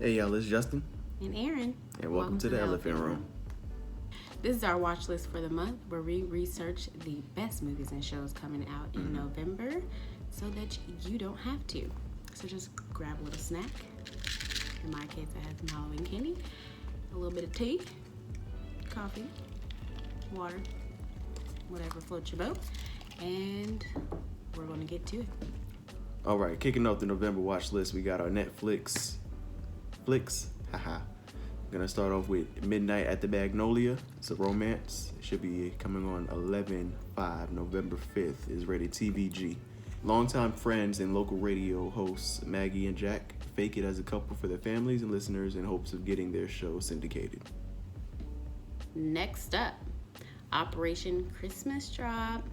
Hey y'all, it's Justin. And Aaron. And welcome to the Elephant Room. This is our watch list for the month where we research the best movies and shows coming out in November so that you don't have to. So just grab a little snack. In my case, I have some Halloween candy, a little bit of tea, coffee, water, whatever floats your boat, and we're going to get to it. All right, kicking off the November watch list, we got our Netflix flicks. Gonna start off with Midnight at the Magnolia. It's a romance. It should be coming on 11/5, November 5th. Is rated TVG. Longtime friends and local radio hosts Maggie and Jack fake it as a couple for their families and listeners in hopes of getting their show syndicated. Next up, Operation Christmas Drop.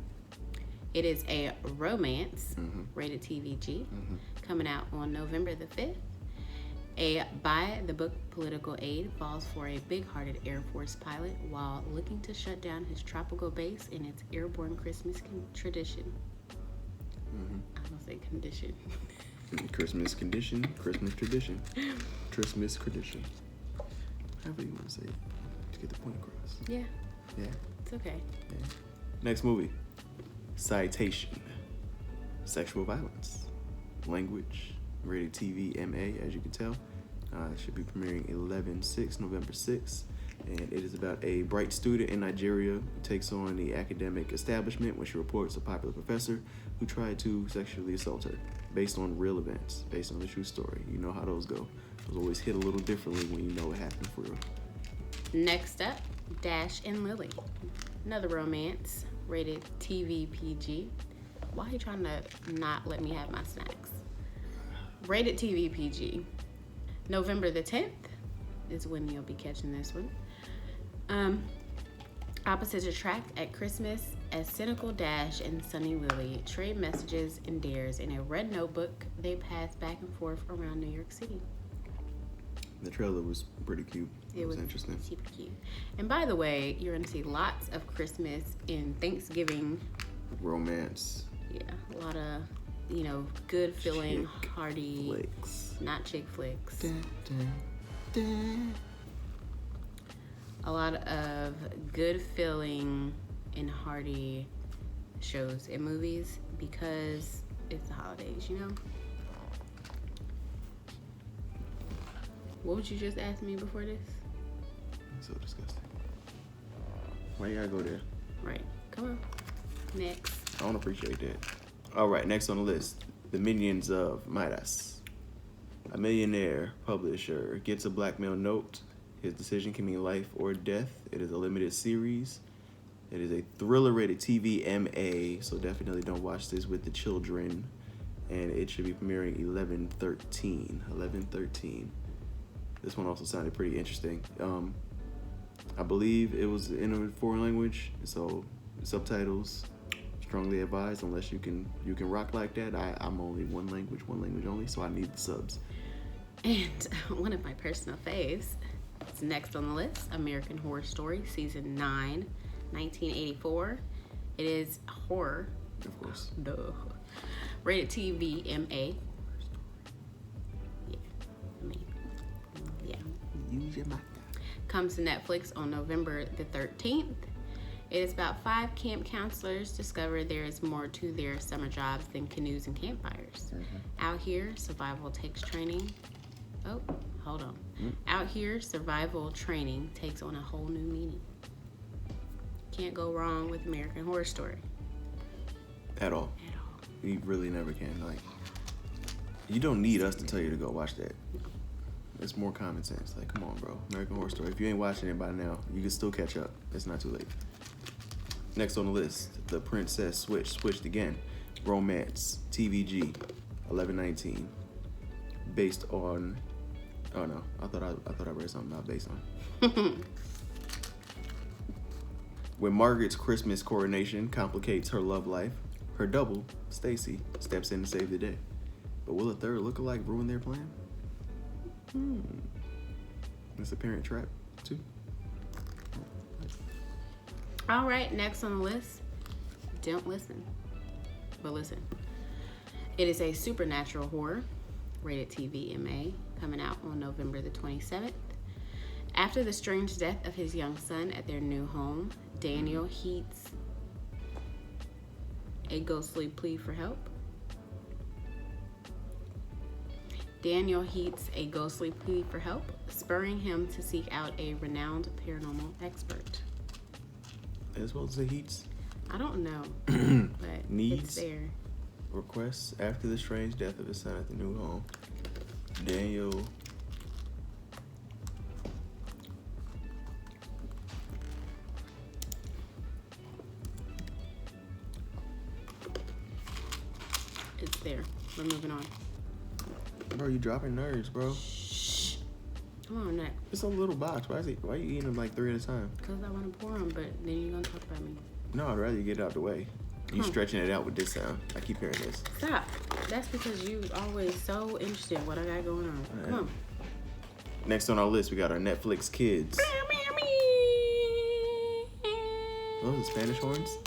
It is a romance, rated TVG, coming out on November the 5th. A by-the-book political aide falls for a big-hearted Air Force pilot while looking to shut down his tropical base in its airborne Christmas tradition. I'm going to say condition. Christmas condition, Christmas tradition, Christmas tradition. However you want to say it to get the point across. Yeah. Yeah. It's okay. Yeah. Next movie. Citation. Sexual violence. Language. Rated TV MA, as you can tell. It should be premiering 11/6, November 6th. And it is about a bright student in Nigeria who takes on the academic establishment when she reports a popular professor who tried to sexually assault her. Based on real events, based on a true story. You know how those go. Those always hit a little differently when you know what happened for real. Next up, Dash and Lily. Another romance, rated TV PG. Why are you trying to not let me have my snacks? Rated TV PG. November the 10th is when you'll be catching this one. Opposites attract at Christmas as cynical Dash and sunny Lily trade messages and dares in a red notebook they pass back and forth around New York City. The trailer was pretty cute. It was interesting. Super cute. And by the way, you're going to see lots of Christmas and Thanksgiving. Romance. Yeah, a lot of, good feeling, hearty. Flicks. Not chick flicks. Dun, dun, dun. A lot of good feeling and hearty shows and movies because it's the holidays, What would you just ask me before this? So disgusting. Why you gotta go there? Right. Come on. Next. I don't appreciate that. All right, next on the list, The Minions of Midas. A millionaire publisher gets a blackmail note. His decision can mean life or death. It is a limited series. It is a thriller rated TV MA, so definitely don't watch this with the children. And it should be premiering 11/13. This one also sounded pretty interesting. I believe it was in a foreign language, so subtitles strongly advised unless you can rock like that. I'm only one language only, so I need the subs. And one of my personal faves is next on the list, American Horror Story, Season 9, 1984. It is horror. Of course. Duh. Rated TV MA. Yeah. Use your mouth. Comes to Netflix on November the 13th. It is about 5 camp counselors discover there is more to their summer jobs than canoes and campfires. Out here, survival takes training. Oh, hold on. Out here, survival training takes on a whole new meaning. Can't go wrong with American Horror Story. At all. You really never can. You don't need us to tell you to go watch that. It's more common sense. Come on, bro. American Horror Story. If you ain't watching it by now, you can still catch up. It's not too late. Next on the list, The Princess Switched again. Romance, TVG, 11/19. Based on, oh no, I thought I read something about based on. When Margaret's Christmas coronation complicates her love life, her double, Stacy, steps in to save the day. But will a third lookalike ruin their plan? It's a parent trap, too. All right, next on the list, don't listen, but listen. It is a supernatural horror, rated TV MA, coming out on November the 27th. After the strange death of his young son at their new home, Daniel heeds a ghostly plea for help. Spurring him to seek out a renowned paranormal expert. As well as the heats. I don't know, but Needs. it's there. Requests after the strange death of his son at the new home. Daniel. It's there. We're moving on. Bro, you dropping nerves, bro. Shh. Come on, next. It's a little box. Why are you eating them like 3 at a time? Because I want to pour them, but then you're going to talk about me. No, I'd rather you get it out the way. You stretching it out with this sound. I keep hearing this. Stop. That's because you always so interested in what I got going on. Right. Come on. Next on our list, we got our Netflix Kids. Those are Spanish horns?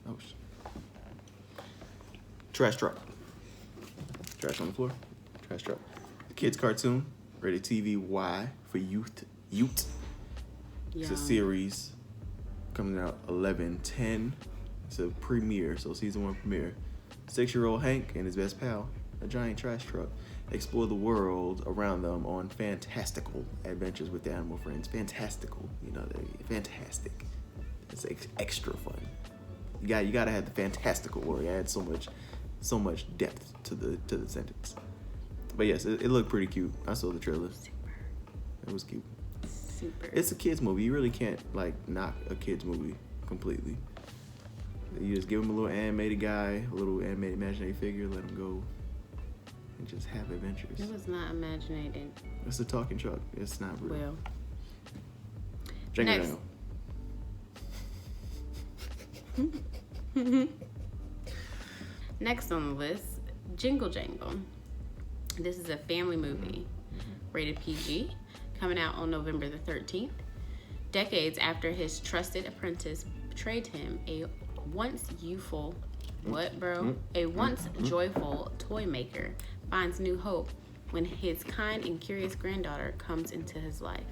Oh, Trash truck. Trash on the floor. Trash truck. The kids cartoon, rated TV Y for youth. It's a series coming out 11/10. It's a premiere, so season 1 premiere. 6-year-old Hank and his best pal, a giant trash truck, explore the world around them on fantastical adventures with their animal friends. Fantastical, they're fantastic. It's extra fun. You got to have the fantastical word. It adds so much depth to the sentence. But yes, it looked pretty cute. I saw the trailer. Super. It was cute. Super. It's a kids movie. You really can't knock a kids movie completely. You just give him a little animated guy, a little animated imaginary figure, let him go and just have adventures. It was not imaginated. It's a talking truck. It's not real. Well. Jingle Jangle. Next on the list, Jingle Jangle. This is a family movie, rated PG, coming out on November the 13th. Decades after his trusted apprentice betrayed him, a once joyful toy maker finds new hope when his kind and curious granddaughter comes into his life.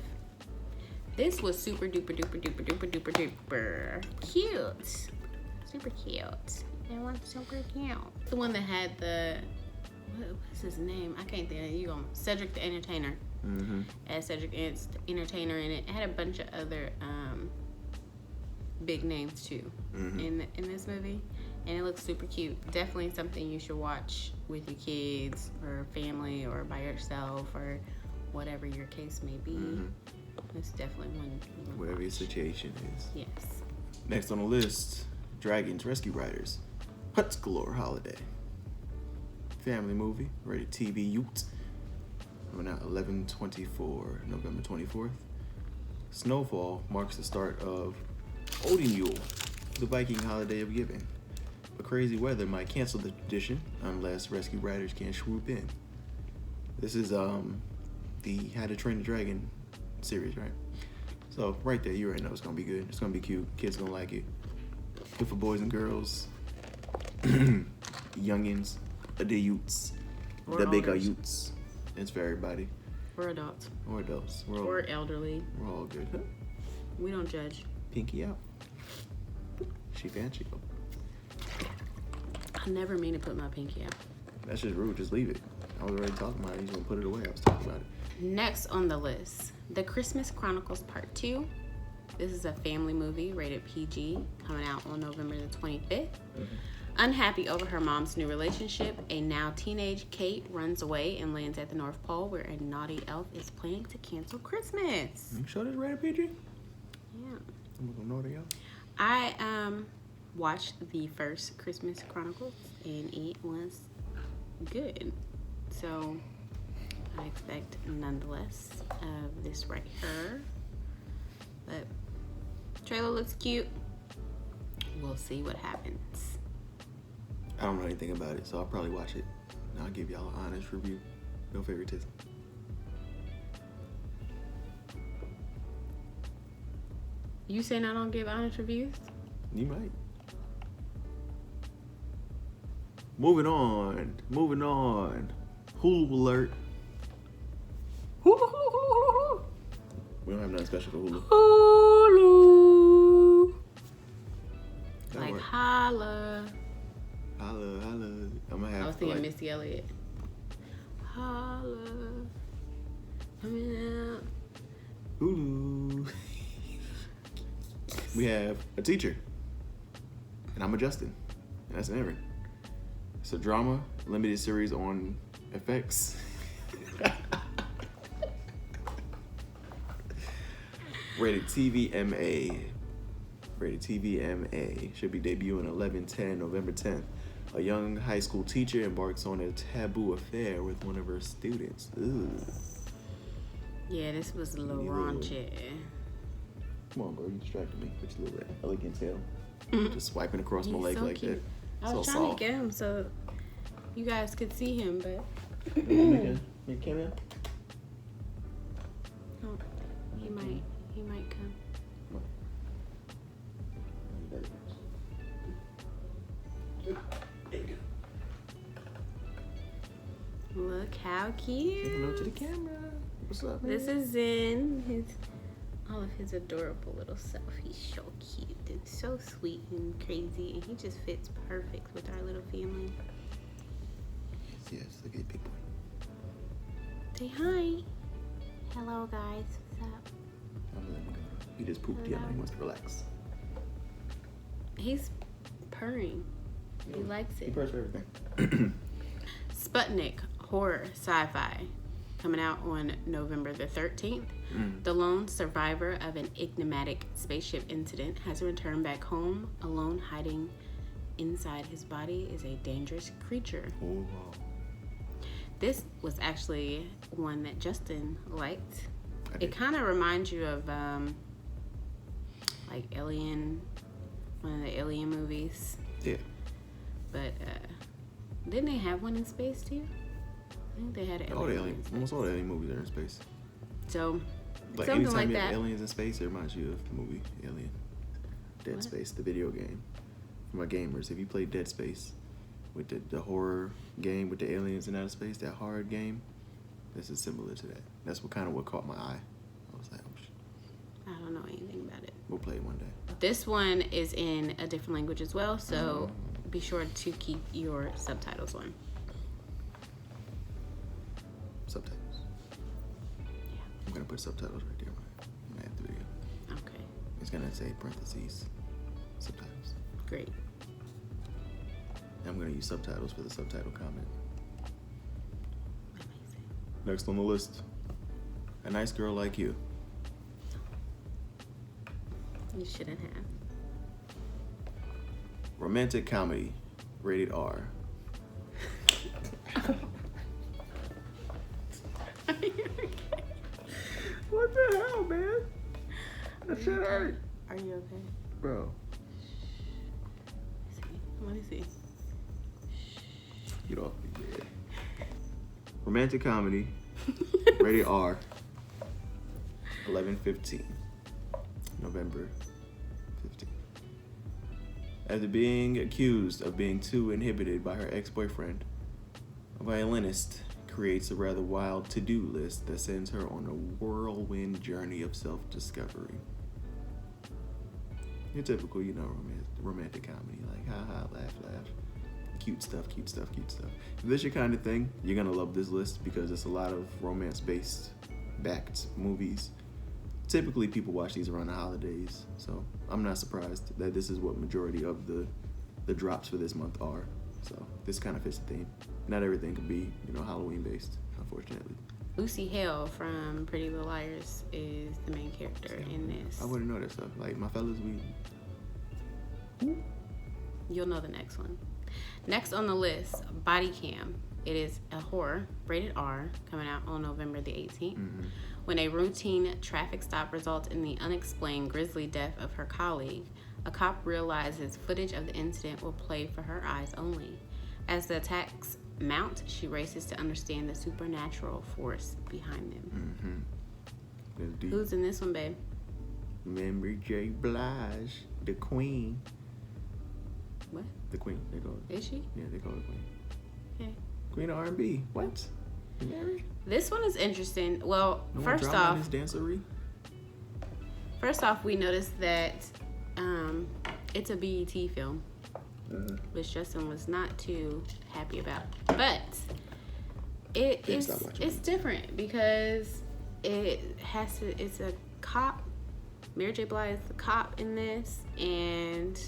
This was super duper cute. Super cute. It was super cute. The one that had what's his name? I can't think of it. Cedric the Entertainer. Mm-hmm. As Cedric the Entertainer in it. It had a bunch of other big names too in this movie. And it looks super cute. Definitely something you should watch with your kids or family or by yourself or whatever your case may be. It's definitely one. Whatever your situation is. Yes. Next on the list, Dragons Rescue Riders. Huts Galore Holiday. Family movie, rated TV Ute. Coming out 11/24, November 24th. Snowfall marks the start of Odin Yule, the Viking holiday of giving. But crazy weather might cancel the tradition unless rescue riders can swoop in. This is the How to Train the Dragon series, right? So right there, you already know it's gonna be good. It's gonna be cute. Kids gonna like it. Good for boys and girls, youngins, the youths, the bigger youths. It's for everybody. Or adults. Or adults. Or elderly. We're all good. We don't judge. Pinky out. She fancy. I never mean to put my pinky out. That's just rude. Just leave it. I was already talking about it. He's gonna put it away. I was talking about it. Next on the list, The Christmas Chronicles Part 2. This is a family movie rated PG, coming out on November the 25th. Unhappy over her mom's new relationship, a now teenage Kate runs away and lands at the North Pole where a naughty elf is planning to cancel Christmas. You sure this rated PG? Yeah. I'm gonna naughty elf. I watched the first Christmas Chronicles and it was good. So I expect nonetheless of this right here. But trailer looks cute. We'll see what happens. I don't know anything about it, so I'll probably watch it. And I'll give y'all an honest review. No favoritism. You saying I don't give honest reviews? You might. Moving on. Hulu alert. We don't have nothing special for Hulu. Hulu. That'll Like work. holla. Holla, holla. I'm gonna have I was to, thinking like, Missy Elliott. Holla. Coming out. Hulu. We have a teacher. And I'm a Justin. And that's an Aaron. It's a drama, limited series on FX. Rated TV MA. Rated TV MA. Should be debuting 11/10, November 10th. A young high school teacher embarks on a taboo affair with one of her students. Ooh. Yeah, this was a little Yeah. raunchy. Come on, bro. You distracted me with your little elegant tail. Mhm. Just swiping across my He's leg so like cute. that. I was So trying soft. to get him so you guys could see him, but You came in? oh, he might come. There you go. Look how Say hello to the cute. camera. What's up, man? This is in all of his adorable little self. He's so cute and so sweet and crazy, and he just fits perfect with our little family. Yes, look at big boy. Say hi. Hello, guys. What's up? I'm letting him go. He just pooped. Yeah, he wants to relax. He's purring. He likes He it. purrs for everything. Sputnik horror sci-fi coming out on November the 13th. The lone survivor of an enigmatic spaceship incident has returned back home. Alone, hiding inside his body is a dangerous creature. Oh, This was actually one that Justin liked. I It did. kind of reminds you of like Alien, one of the Alien movies. Yeah. But didn't they have one in space too? I think they had an All the alien. alien, almost all the alien movies are in space. So Like something anytime like you have that. aliens in space, it reminds you of the movie Alien. Dead What? Space, the video game. For my gamers, if you play Dead Space with the horror game with the aliens in outer space, that horror game, this is similar to that. That's what caught my eye. I was like, oh, I don't know anything about it. we'll play it one day. This one is in a different language as well, so be sure to keep your subtitles on. Subtitles. I'm gonna put subtitles right there when I add the video. Okay, It's gonna say parentheses subtitles. great. I'm gonna use subtitles for the subtitle comment. Amazing. Next on the list, A Nice Girl Like You. You shouldn't have. Romantic comedy, rated R. What the hell, man? That shit hurt. Are you okay? Bro, Let me see. get off me, man. Romantic comedy, rated R. 11/15. November 15th. After being accused of being too inhibited by her ex-boyfriend, a violinist creates a rather wild to-do list that sends her on a whirlwind journey of self-discovery. Your typical, romantic comedy, like ha, laugh. Cute stuff. If this your kind of thing, you're gonna love this list because it's a lot of romance-based backed movies. Typically, people watch these around the holidays, so I'm not surprised that this is what majority of the drops for this month are. So this kind of fits the theme. Not everything can be, Halloween-based, unfortunately. Lucy Hale from Pretty Little Liars is the main character in this. I wouldn't know that stuff. Like, my fellas, You'll know the next one. Next on the list, Body Cam. It is a horror, rated R, coming out on November the 18th. When a routine traffic stop results in the unexplained grisly death of her colleague, a cop realizes footage of the incident will play for her eyes only. As the attacks mount, she races to understand the supernatural force behind them. Who's in this one, babe? Mary J. Blige, the queen. What? The queen, they call it. Is she? Yeah, they call her queen. Okay. Queen of R&B. What? You married? This one is interesting. Well, No more first drama in off, his dancery? First off, we noticed that it's a BET film, which Justin was not too happy about. But it's different because it's a cop. Mary J. Blige is the cop in this, and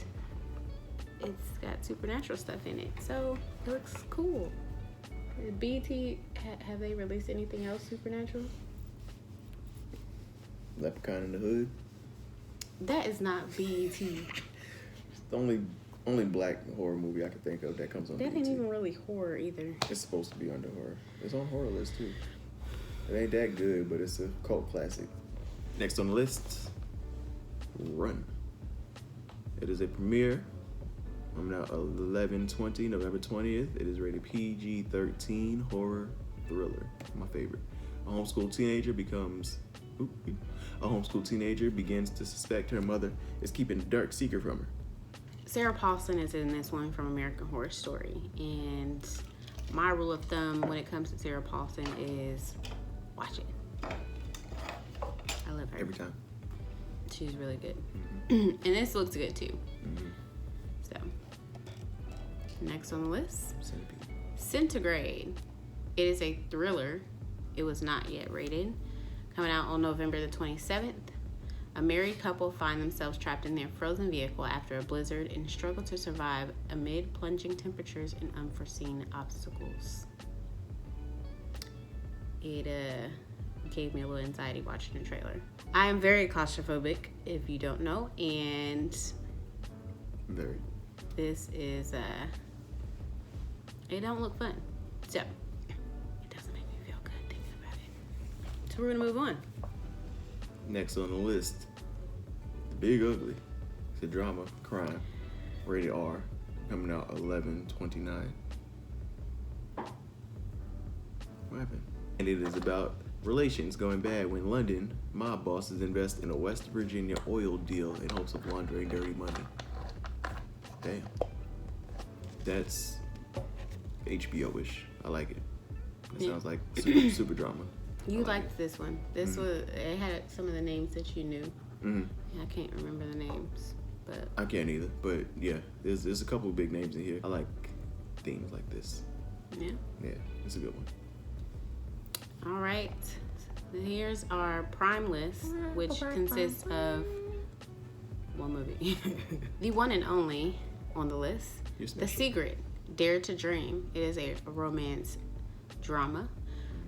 it's got supernatural stuff in it, so it looks cool. BET, have they released anything else supernatural? Leprechaun in the Hood. That is not BET. It's the only black horror movie I can think of that comes on That BET. ain't even really horror either. It's supposed to be under horror. It's on horror list too. It ain't that good, but it's a cult classic. Next on the list, Run. It is a premiere. I'm now 11/20, November 20th. It is rated PG-13 horror thriller. My favorite. A homeschool teenager begins to suspect her mother is keeping a dark secret from her. Sarah Paulson is in this one from American Horror Story, and my rule of thumb when it comes to Sarah Paulson is watch it. I love her. Every time. She's really good. And this looks good too. So, next on the list, Centrigrade. It is a thriller. It was not yet rated. Coming out on November the 27th. A married couple find themselves trapped in their frozen vehicle after a blizzard and struggle to survive amid plunging temperatures and unforeseen obstacles. It gave me a little anxiety watching the trailer. I am very claustrophobic, if you don't know, and very. This is it don't look fun. So it doesn't make me feel good thinking about it. So we're gonna move on. Next on the list, The Big Ugly. It's a drama, crime, rated R, coming out 11/29. What happened? And it is about relations going bad when London mob bosses invest in a West Virginia oil deal in hopes of laundering dirty money. Damn. That's HBO-ish. I like it. It sounds like super drama. You liked this one. This was, it had some of the names that you knew. Yeah, I can't remember the names, but I can't either. But yeah, there's a couple of big names in here. I like themes like this. Yeah, it's a good one. All right, here's our prime list, which consists of one movie. The one and only on the list, The Secret, Dare to Dream. It is a romance drama,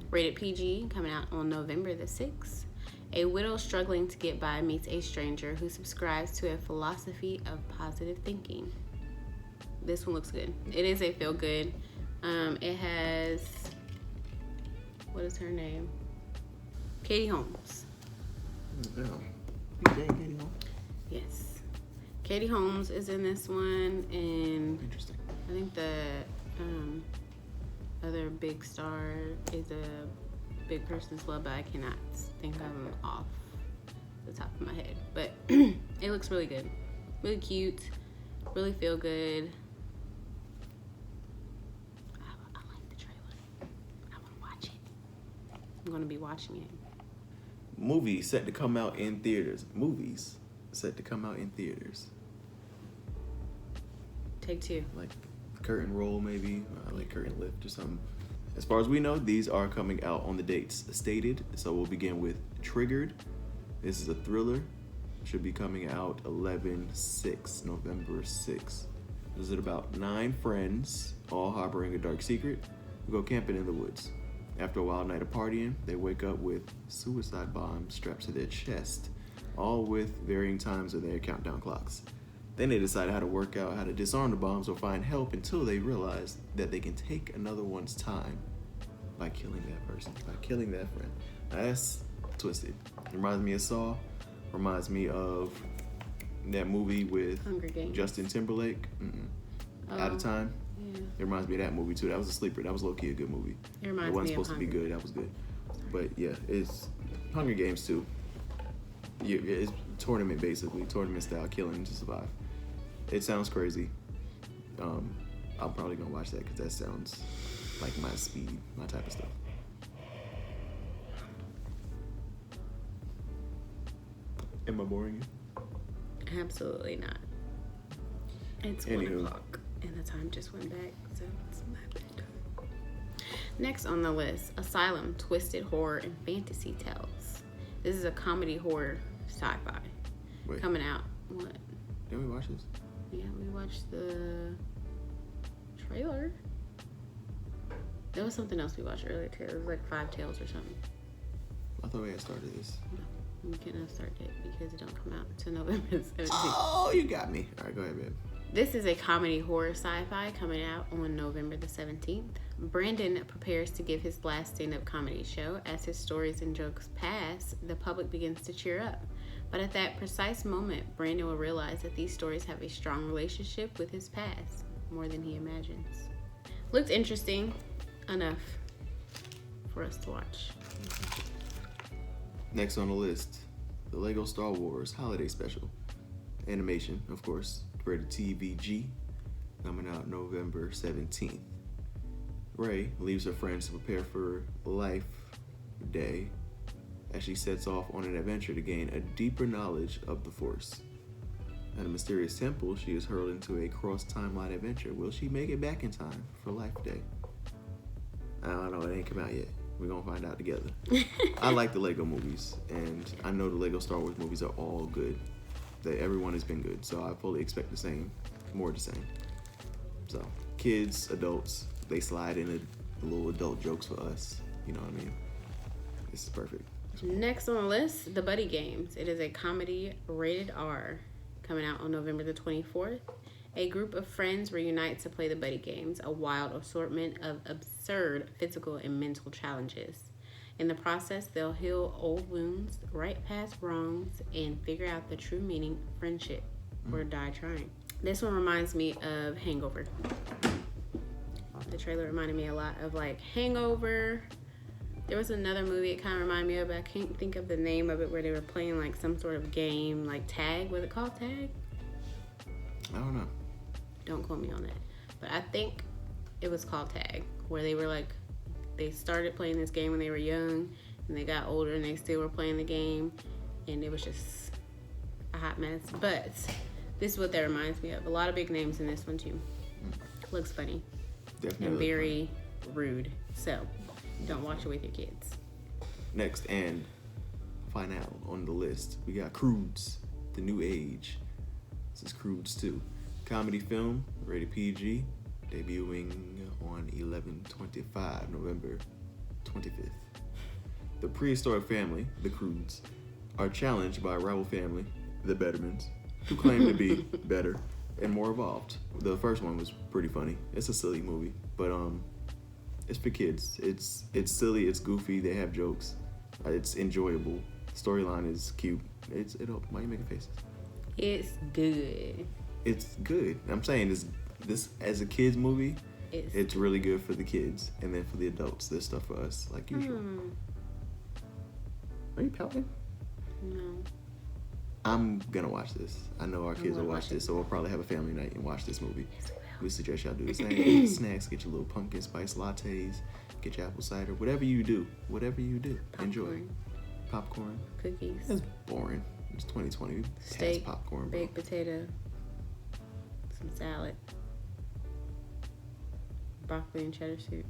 rated PG, coming out on November the 6th. A widow struggling to get by meets a stranger who subscribes to a philosophy of positive thinking. This one looks good. It is a feel-good. It has, what is her name? Katie Holmes. Katie Holmes? Yes. Katie Holmes is in this one, and Interesting. I think the other big star is a big person as well, but I cannot think of them off the top of my head. But it looks really good. Really cute. Really feel good. I like the trailer. I want to watch it. I'm going to be watching it. Movies set to come out in theaters. Take two. Like curtain roll, maybe. Like curtain lift or something. As far as we know, these are coming out on the dates stated. So we'll begin with Triggered. This is a thriller. Should be coming out 11/6, November 6th. This is about 9 friends, all harboring a dark secret, who go camping in the woods. After a wild night of partying, they wake up with suicide bombs strapped to their chest, all with varying times of their countdown clocks. Then they decide how to work out how to disarm the bombs or find help until they realize that they can take another one's time by killing that person, by killing that friend. Now that's twisted. Reminds me of Saw. Reminds me of that movie with Hunger Games. Justin Timberlake. Out of Time. Yeah. It reminds me of that movie too. That was a sleeper. That was low-key a good movie. It reminds wasn't me of supposed to be Hunger. good. That was good. But yeah, it's Hunger Games too. Yeah, it's tournament basically. Tournament style killing to survive. It sounds crazy. I'm probably gonna watch that because that sounds like my speed, my type of stuff. Am I boring you? Absolutely not. It's 1 o'clock, and the time just went back, so it's my bedtime. Next on the list, Asylum, Twisted Horror and Fantasy Tales. This is a comedy horror sci-fi. Wait. Coming out. What? Didn't we watch this? Yeah, we watched the trailer. There was something else we watched earlier too. It was like 5 Tales or something. I thought we had started this. No, we couldn't have started it because it don't come out until November 17th. Oh, you got me. All right, go ahead, babe. This is a comedy horror sci-fi coming out on November the 17th. Brandon prepares to give his last stand-up comedy show. As his stories and jokes pass, the public begins to cheer up. But at that precise moment, Brandon will realize that these stories have a strong relationship with his past, more than he imagines. Looks interesting enough for us to watch. Next on the list, the Lego Star Wars Holiday Special. Animation, of course, rated TVG, coming out November 17th. Rey leaves her friends to prepare for Life Day as she sets off on an adventure to gain a deeper knowledge of the Force. At a mysterious temple, she is hurled into a cross-timeline adventure. Will she make it back in time for Life Day? I don't know, it ain't come out yet. We're gonna find out together. I like the Lego movies, and I know the Lego Star Wars movies are all good. Everyone has been good, so I fully expect the same, more of the same. So, kids, adults, they slide in the little adult jokes for us. You know what I mean? This is perfect. Next on the list, The Buddy Games. It is a comedy rated R coming out on November the 24th. A group of friends reunite to play the Buddy Games, a wild assortment of absurd physical and mental challenges. In the process, they'll heal old wounds, right past wrongs, and figure out the true meaning of friendship, or die trying. This one reminds me of Hangover. The trailer reminded me a lot of like Hangover. There was another movie it kind of reminded me of, but I can't think of the name of it, where they were playing like some sort of game, like tag. Was it called tag? I don't know. Don't quote me on that. But I think it was called tag, where they were like, they started playing this game when they were young, and they got older and they still were playing the game, and it was just a hot mess. But this is what that reminds me of. A lot of big names in this one too. Looks funny. Definitely. And very rude. So don't watch it with your kids. Next and final on the list, we got Crudes, The New Age. This is Crudes 2. Comedy film, rated PG, debuting on 11/25, November 25th. The prehistoric family, the Crudes, are challenged by a rival family, the Bettermans, who claim to be better and more evolved. The first one was pretty funny. It's a silly movie, but it's for kids. It's silly, it's goofy, they have jokes. It's enjoyable. Storyline is cute. Why are you making faces? It's good. It's good. I'm saying this as a kids movie, it's really good for the kids, and then for the adults, there's stuff for us like usual. Are you pouting? No. I'm gonna watch this. I know our kids will watch this, so we'll probably have a family night and watch this movie. Yes, we suggest y'all do the same. Get snacks, get your little pumpkin spice lattes, get your apple cider, whatever you do. Popcorn. Enjoy. Popcorn. Cookies. It's boring. It's 2020. Steak, popcorn, bro. baked potato, some salad, broccoli and cheddar soup.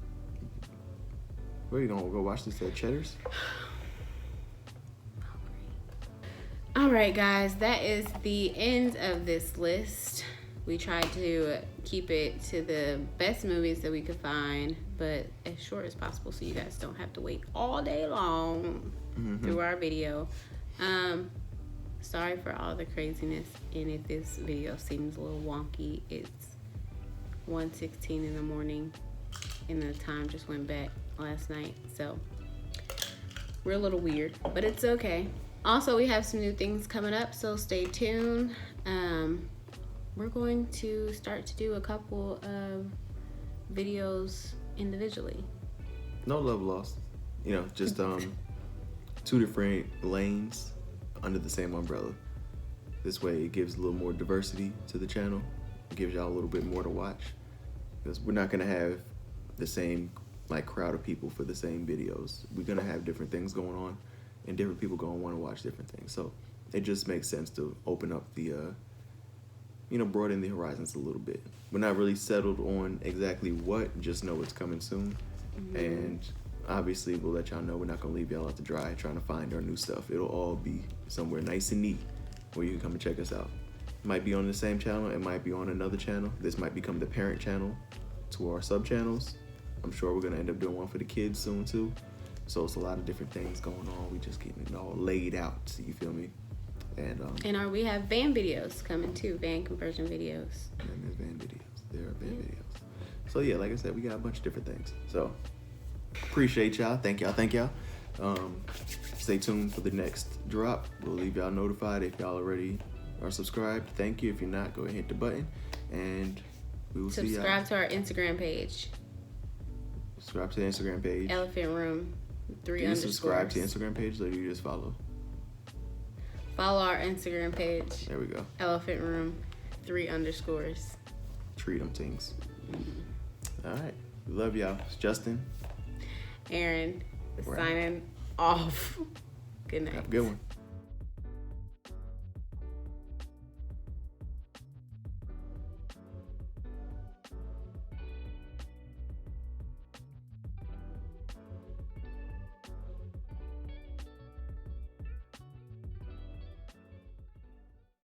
Where you gonna go watch this at Cheddar's? All right, guys, that is the end of this list. We tried to keep it to the best movies that we could find, but as short as possible so you guys don't have to wait all day long through our video. Sorry for all the craziness, and if this video seems a little wonky, it's 1:16 in the morning, and the time just went back last night, so we're a little weird, but it's okay. Also, we have some new things coming up, so stay tuned. We're going to start to do a couple of videos individually. No love lost. You know, just 2 different lanes under the same umbrella. This way it gives a little more diversity to the channel. It gives y'all a little bit more to watch. Because we're not gonna have the same like crowd of people for the same videos. We're gonna have different things going on, and different people gonna wanna watch different things. So it just makes sense to open up the, broaden the horizons a little bit. We're not really settled on exactly what, just know it's coming soon. Mm-hmm. And obviously, we'll let y'all know we're not going to leave y'all out to dry trying to find our new stuff. It'll all be somewhere nice and neat where you can come and check us out. It might be on the same channel. It might be on another channel. This might become the parent channel to our sub-channels. I'm sure we're going to end up doing one for the kids soon, too. So it's a lot of different things going on. We just getting it all laid out. You feel me? And we have van videos coming, too. Van conversion videos. And there's van videos. There are van videos. So, yeah, like I said, we got a bunch of different things. So, appreciate y'all. Thank y'all. Stay tuned for the next drop. We'll leave y'all notified if y'all already are subscribed. Thank you. If you're not, go ahead and hit the button. And we will see y'all. Subscribe to our Instagram page. Subscribe to the Instagram page. ElephantRoom 3 Do you underscores. subscribe to the Instagram page or do you just follow? Follow our Instagram page. There we go. ElephantRoom 3 underscores. Treat them things. Mm-hmm. All right. We love y'all. It's Justin. Aaron, signing off. Good night. Have a good one.